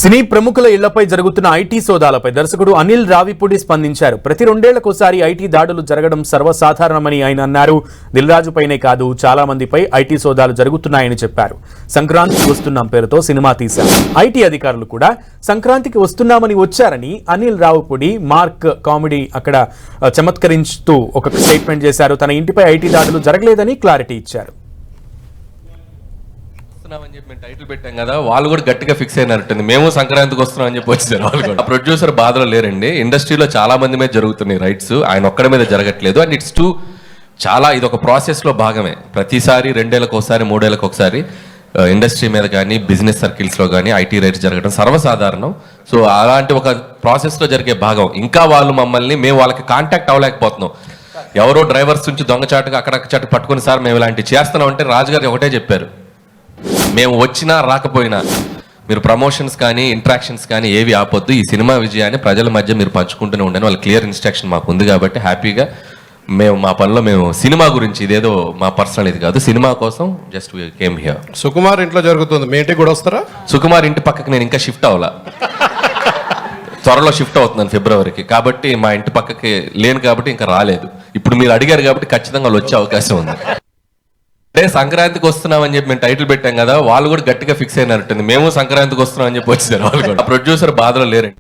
సినీ ప్రముఖుల ఇళ్లపై జరుగుతున్న ఐటీ సోదాలపై దర్శకుడు అనిల్ రావిపూడి స్పందించారు. ప్రతి రెండేళ్లకోసారి ఐటీ దాడులు జరగడం సర్వసాధారణమని ఆయన అన్నారు. దిల్రాజుపైనే కాదు చాలా మందిపై ఐటీ సోదాలు జరుగుతున్నాయని చెప్పారు. సంక్రాంతికి వస్తున్నాం పేరుతో సినిమా తీశారు. ఐటీ అధికారులు కూడా సంక్రాంతికి వస్తున్నామని వచ్చారని అనిల్ రావిపూడి మార్క్ కామెడీ అక్కడ చమత్కరించుతూ ఒక స్టేట్మెంట్ చేశారు. తన ఇంటిపై ఐటీ దాడులు జరగలేదని క్లారిటీ ఇచ్చారు. టైటిల్ పెట్టాం కదా, వాళ్ళు కూడా గట్టిగా ఫిక్స్ అయినట్టుంది. మేము సంక్రాంతికి వస్తున్నాం అని చెప్పి వచ్చారు వాళ్ళు కూడా. ప్రొడ్యూసర్ బాధలో లేరండి. ఇండస్ట్రీలో చాలా మంది మీద జరుగుతున్నాయి రైట్స్, ఆయన ఒక్కడి మీద జరగట్లేదు. అండ్ ఇట్స్ టూ చాలా ఇది ఒక ప్రాసెస్ లో భాగమే. ప్రతిసారి రెండేళ్ళకి ఒకసారి మూడేళ్ళకి ఒకసారి ఇండస్ట్రీ మీద కానీ బిజినెస్ సర్కిల్స్ లో కానీ ఐటీ రైట్స్ జరగడం సర్వసాధారణం. సో అలాంటి ఒక ప్రాసెస్ లో జరిగే భాగం. ఇంకా వాళ్ళు మమ్మల్ని మేము వాళ్ళకి కాంటాక్ట్ అవ్వలేకపోతున్నాం. ఎవరో డ్రైవర్స్ నుంచి దొంగచాటుగా అక్కడక్కడ పట్టుకుని సార్ మేము ఇలాంటివి చేస్తున్నాం అంటే రాజుగారు ఒకటే చెప్పారు, మేము వచ్చినా రాకపోయినా మీరు ప్రమోషన్స్ కానీ ఇంట్రాక్షన్స్ కానీ ఏవి ఆపొద్దు, ఈ సినిమా విజయాన్ని ప్రజల మధ్య మీరు పంచుకుంటూనే ఉండండి. వాళ్ళ క్లియర్ ఇన్స్ట్రక్షన్ మాకు ఉంది కాబట్టి హ్యాపీగా మేము మా పనిలో మేము సినిమా గురించి ఇదేదో మా పర్సనల్ ఇది కాదు, సినిమా కోసం జస్ట్ కేమ్ హియర్. సుకుమార్ ఇంట్లో జరుగుతుంది, మీ ఇంటికి కూడా వస్తారా? సుకుమార్ ఇంటి పక్కకి నేను ఇంకా షిఫ్ట్ అవ్వాలా, త్వరలో షిఫ్ట్ అవుతున్నాను ఫిబ్రవరికి. కాబట్టి మా ఇంటి పక్కకి లేను కాబట్టి ఇంకా రాలేదు. ఇప్పుడు మీరు అడిగారు కాబట్టి ఖచ్చితంగా వాళ్ళు వచ్చే అవకాశం ఉంది. అదే సంక్రాంతికి వస్తున్నాం అని చెప్పి మేము టైటిల్ పెట్టాం కదా, వాళ్ళు కూడా గట్టిగా ఫిక్స్ అయినట్టుంది. మేము సంక్రాంతికి వస్తున్నాం అని చెప్పి వచ్చారు వాళ్ళు కూడా. ప్రొడ్యూసర్ బాధలో లేరండి.